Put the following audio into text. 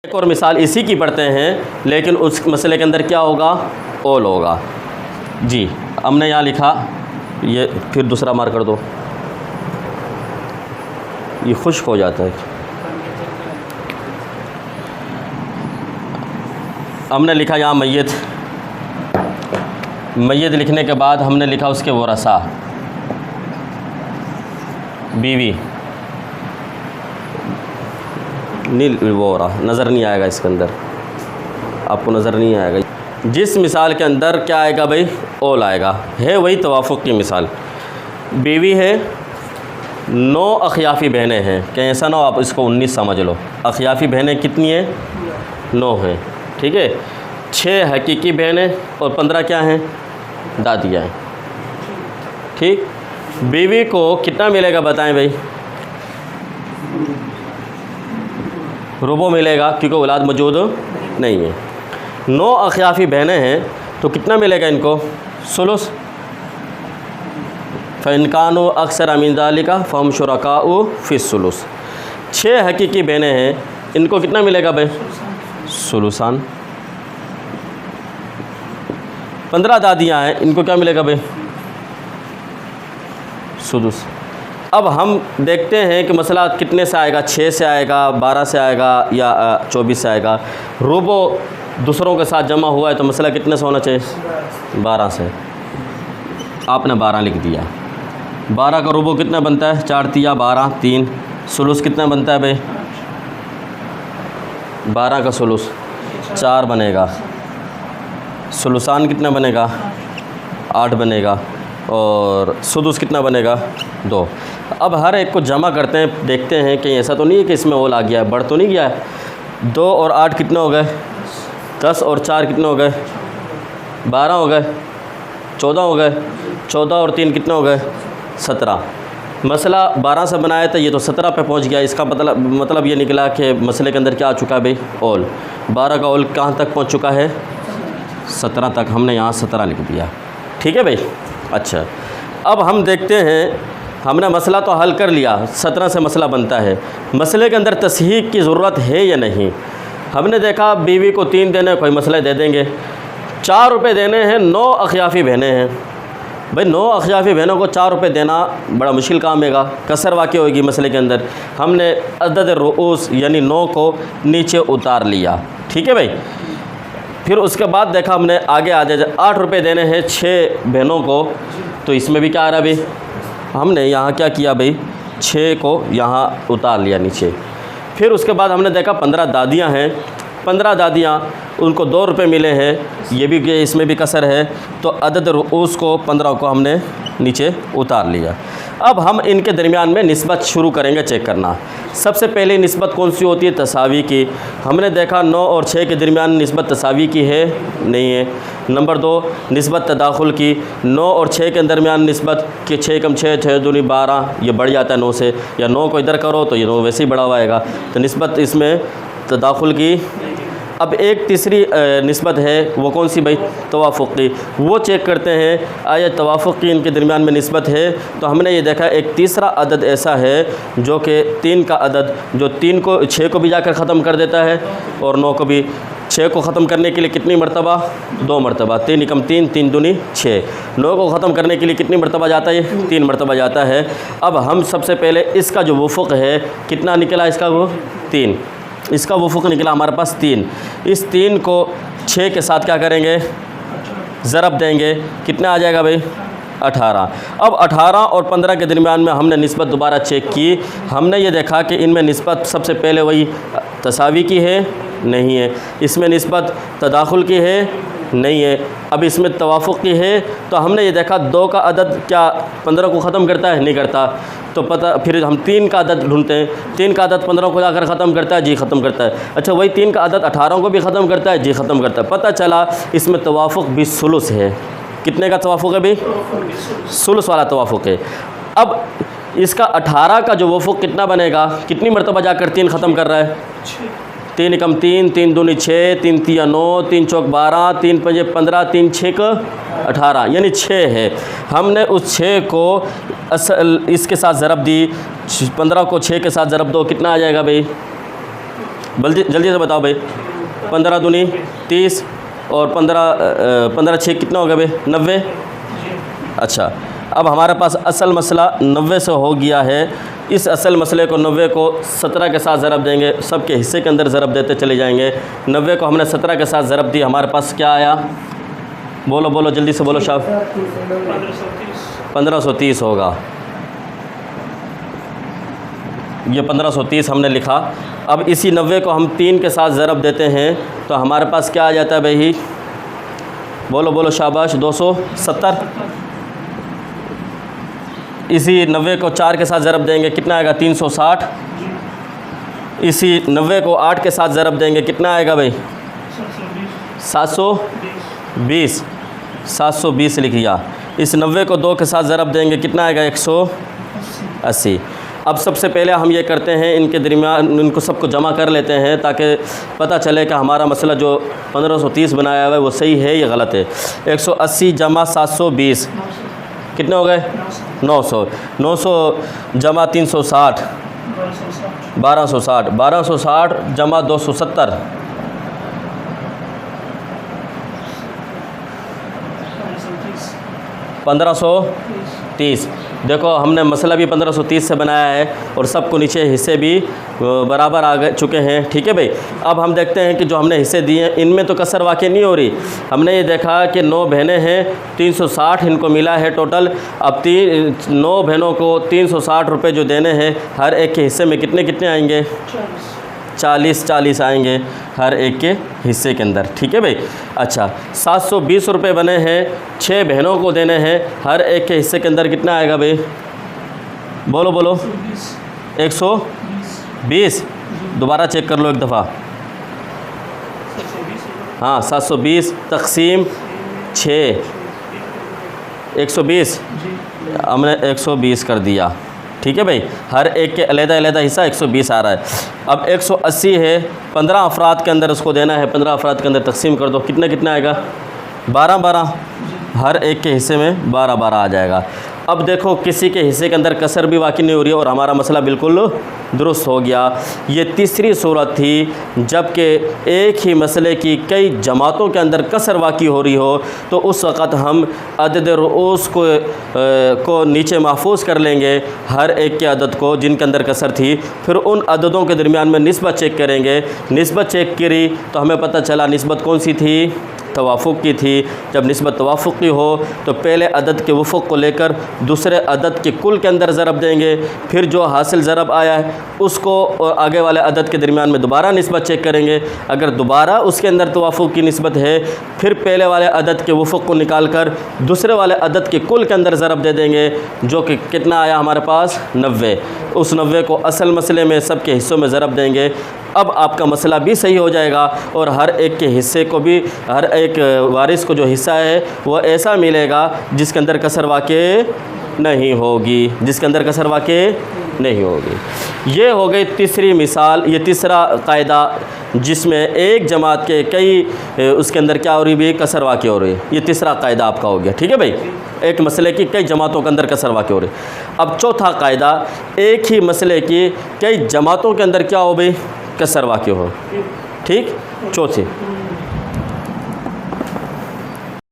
एक और मिसाल इसी की पढ़ते हैं, लेकिन उस मसले के अंदर क्या होगा, ओल होगा। जी हमने यहाँ लिखा, ये फिर दूसरा मार कर दो, ये खुश्क हो जाता है। हमने लिखा यहाँ मैयत, मैयत लिखने के बाद हमने लिखा उसके वरसा, बीवी नील वो रहा, नज़र नहीं आएगा इसके अंदर, आपको नज़र नहीं आएगा। जिस मिसाल के अंदर क्या आएगा भाई, ओल आएगा, है वही तवाफ़ुक़ की मिसाल। बीवी है, 9 अख़ियाफ़ी बहनें हैं, कहीं ऐसा ना हो आप इसको 19 समझ लो। अख़ियाफ़ी बहनें कितनी हैं, 9 हैं, ठीक है। 6 हकीकी बहनें और 15 क्या हैं, दादियाँ हैं, ठीक। बीवी को कितना मिलेगा बताएं भाई, रुबो मिलेगा क्योंकि औलाद मौजूद नहीं है। 9 अख़ियाफ़ी बहनें हैं तो कितना मिलेगा इनको, सुलुस। फ़इनकानो अक्सर अमीन ज़ालिका फ़हम शुरकाउ फ़िस्सुलुस। 6 हकीकी बहनें हैं, इनको कितना मिलेगा भाई, सुलुसान। 15 दादियाँ हैं, इनको क्या मिलेगा भाई, सुदुस। अब हम देखते हैं कि मसला कितने से आएगा, 6 से आएगा, 12 से आएगा या 24 से आएगा। रुबो दूसरों के साथ जमा हुआ है तो मसला कितने से होना चाहिए, 12 से। आपने 12 लिख दिया। 12 का रुबो कितना बनता है, 4 तिया 12, 3। सुलुस कितना बनता है भाई, 12 का सुलुस 4 बनेगा। सुलुसान कितना बनेगा, 8 बनेगा। और सुदुस कितना बनेगा, 2। अब हर एक को जमा करते हैं, देखते हैं कि ऐसा तो नहीं है कि इसमें ओल आ गया है, बढ़ तो नहीं गया है। 2 और 8 कितने हो गए, 10 और 4 कितने हो गए, 12 हो गए, 14 हो गए। 14 और 3 कितने हो गए, 17। मसला 12 से बनाया था, ये तो 17 पे पहुंच गया। इसका मतलब ये निकला कि मसले के अंदर क्या आ चुका है भाई, ओल। 12 का ओल कहाँ तक पहुँच चुका है, 17 तक। हमने यहाँ 17 लिख दिया, ठीक है भाई। अच्छा, अब हम देखते हैं, हमने मसला तो हल कर लिया, 17 से मसला बनता है। मसले के अंदर तस्हीह की ज़रूरत है या नहीं। हमने देखा बीवी को 3 देने, कोई मसला दे देंगे। 4 रुपये देने हैं, 9 अख़ियाफ़ी बहनें हैं भाई। 9 अख़ियाफ़ी बहनों को 4 रुपये देना बड़ा मुश्किल काम है, कसर वाक़ई होगी मसले के अंदर। हमने अदद रुऊस यानी 9 को नीचे उतार लिया, ठीक है भाई। फिर उसके बाद देखा हमने आगे 8 रुपये देने हैं 6 बहनों को, तो इसमें भी क्या आ रहा है भाई, हमने यहाँ क्या किया भाई, 6 को यहाँ उतार लिया नीचे। फिर उसके बाद हमने देखा 15 दादियाँ हैं, 15 दादियाँ, उनको 2 रुपये मिले हैं, ये भी इसमें भी कसर है, तो अदद रुऊस को 15 को हमने नीचे उतार लिया। अब हम इनके दरमियान में निस्बत शुरू करेंगे चेक करना। सबसे पहले निस्बत कौन सी होती है, तसावी की। हमने देखा 9 और 6 के दरमियान निस्बत तसावी की है, नहीं है। नंबर 2 निस्बत तदाखुल की। 9 और 6 के दरमियान निस्बत कि 6 कम 6, 6 दूनी 12, ये बढ़ जाता है 9 से, या 9 को इधर करो तो ये 9 वैसे ही बढ़ा हुआ आएगा, तो निस्बत इसमें तदाखुल की। अब एक तीसरी निस्बत है, वो कौन सी भाई, तवाफ़ुक़ की। वो चेक करते हैं आया तवाफ़ुक़ की इनके दरमियान में निस्बत है। तो हमने ये देखा एक तीसरा अदद ऐसा है जो कि 3 का अदद, जो 3 को 6 को भी जाकर ख़त्म कर देता है और 9 को भी। 6 को ख़त्म करने के लिए कितनी मरतबा, 2 मरतबा। 3 एकम 3, 3 दूनी 6। 9 को ख़त्म करने के लिए कितनी मरतबा जाता है, 3 मरतबा जाता है। अब हम सबसे पहले इसका जो वफ़ुक़ है कितना निकला, इसका वो 3, इसका वफ़ुक़ निकला हमारे पास 3। इस 3 को 6 के साथ क्या करेंगे, ज़रब देंगे, कितना आ जाएगा भाई, 18। अब 18 और 15 के दरमियान में हमने निस्बत दोबारा चेक की। हमने ये देखा कि इनमें निस्बत सबसे पहले वही तसावी की है, नहीं है। इसमें निस्बत तदाखुल की है, नहीं है। अब इसमें तवाफ़ुक़ की है, तो हमने ये देखा 2 का अदद क्या 15 को ख़त्म करता है, नहीं करता। तो पता, फिर हम 3 का अदद ढूंढते हैं। 3 का अदद 15 को जाकर ख़त्म करता है, जी ख़त्म करता है। अच्छा, वही 3 का अदद 18 को भी ख़त्म करता है, जी ख़त्म करता है। पता चला इसमें तवाफ़ुक़ भी सुलुस है। कितने का तवाफ़ुक़ है भाई, सुलुस वाला तवाफ़ुक़ है। अब इसका 18 का जो वफ़ुक़ कितना बनेगा, कितनी मरतबा जाकर 3 ख़त्म कर रहा है, 3 एकम 3, 3 दूनी 6, 3 तिया 9, 3 चौक 12, 3 पंजे 15, 3 छेक 18, यानी 6 है। हमने उस 6 को इसके साथ ज़रब दी, 15 को 6 के साथ ज़रब दो, कितना आ जाएगा भाई, जल्दी जल्दी से बताओ भाई। 15 दूनी 30 और 15 6 कितना हो गया भाई? 90। अच्छा, अब हमारे पास असल मसला 90 से हो गया है। इस असल मसले को 90 को 17 के साथ ज़रब देंगे, सबके हिस्से के अंदर ज़रब देते चले जाएंगे। 90 को हमने 17 के साथ ज़रब दी, हमारे पास क्या आया? बोलो बोलो जल्दी से बोलो शाह। 1530 होगा। ये 1530 हमने लिखा। अब इसी 90 को हम 3 के साथ ज़रब देते हैं तो हमारे पास क्या आ जाता है भाई? बोलो बोलो शाबाश। 270। इसी 90 को 4 के साथ ज़रब देंगे, कितना आएगा? 360। इसी 90 को 8 के साथ ज़रब देंगे, कितना आएगा भाई? 720। 720 लिख लिया। इस 90 को 2 के साथ ज़रब देंगे, कितना आएगा? 180। अब सबसे पहले हम ये करते हैं, इनके दरमियान इनको सबको जमा कर लेते हैं ताकि पता चले कि हमारा मसला जो 1530 बनाया हुआ है वो सही है या गलत है। 180 जमा 720 कितने हो गए? 900। 900 जमा 360 1260। 1260 जमा 270 1530। देखो हमने मसला भी 1530 से बनाया है और सबको नीचे हिस्से भी बराबर आ गए चुके हैं। ठीक है भाई। अब हम देखते हैं कि जो हमने हिस्से दिए हैं इनमें तो कसर वाक़ई नहीं हो रही। हमने ये देखा कि 9 बहनें हैं, 360 इनको मिला है टोटल। अब 9 बहनों को 360 रुपये जो देने हैं, हर एक के हिस्से में कितने कितने आएंगे? 40 आएंगे हर एक के हिस्से के अंदर। ठीक है भाई। अच्छा, 720 रुपये बने हैं, 6 बहनों को देने हैं, हर एक के हिस्से के अंदर कितना आएगा भाई? बोलो बोलो। 120। दोबारा चेक कर लो एक दफ़ा। हाँ, 720 तक़सीम 6 120 हमने 120 कर दिया। ठीक है भाई। हर एक के अलग-अलग हिस्सा 120 आ रहा है। अब 180 है, 15 अफराद के अंदर उसको देना है, 15 अफराद के अंदर तकसीम कर दो, कितना कितना आएगा? 12 हर एक के हिस्से में 12 आ जाएगा। अब देखो किसी के हिस्से के अंदर कसर भी वाक़ई नहीं हो रही है और हमारा मसला बिल्कुल दुरुस्त हो गया। ये तीसरी सूरत थी जबकि एक ही मसले की कई जमातों के अंदर कसर वाक़ई हो रही हो, तो उस वक़्त हम अदद रूस को नीचे महफूज कर लेंगे, हर एक के अदद को जिनके अंदर कसर थी। फिर उन अददों के दरमियान में निस्बत चेक करेंगे। निस्बत चेक करी तो हमें पता चला निस्बत कौन सी थी? तवाफ़ुक़ की थी। जब निस्बत तवाफ़ुक़ की हो तो पहले अदद के वफ़ुक़ को लेकर दूसरे अदद के कुल के अंदर ज़रब देंगे, फिर जो हासिल ज़रब आया है उसको आगे वाले अदद के दरमियान में दोबारा निस्बत चेक करेंगे। अगर दोबारा उसके अंदर तवाफ़ुक़ की निस्बत है, फिर पहले वाले अदद के वफ़ुक़ को निकाल कर दूसरे वाले अदद के कुल के अंदर ज़रब दे देंगे, जो कि कितना आया हमारे पास? 90। उस 90 को असल मसले में सब के हिस्सों में ज़रब देंगे। अब आपका मसला भी सही हो जाएगा और हर एक के हिस्से को भी, हर एक वारिस को जो हिस्सा है वो ऐसा मिलेगा जिसके अंदर कसर वाक़ई नहीं होगी, जिसके अंदर कसर वाक़ई नहीं होगी। ये हो गई तीसरी मिसाल, ये तीसरा कायदा जिसमें एक जमात के कई उसके अंदर क्या हो रही है? कसर वाक़ई हो रही है। ये तीसरा कायदा आपका हो गया। ठीक है भाई। एक मसले की कई जमातों के अंदर कसर वाक़ई हो रही है। अब चौथा कायदा, एक ही मसले की कई जमातों के अंदर क्या हो भाई? कसर वाक़ई हो। ठीक। चौथी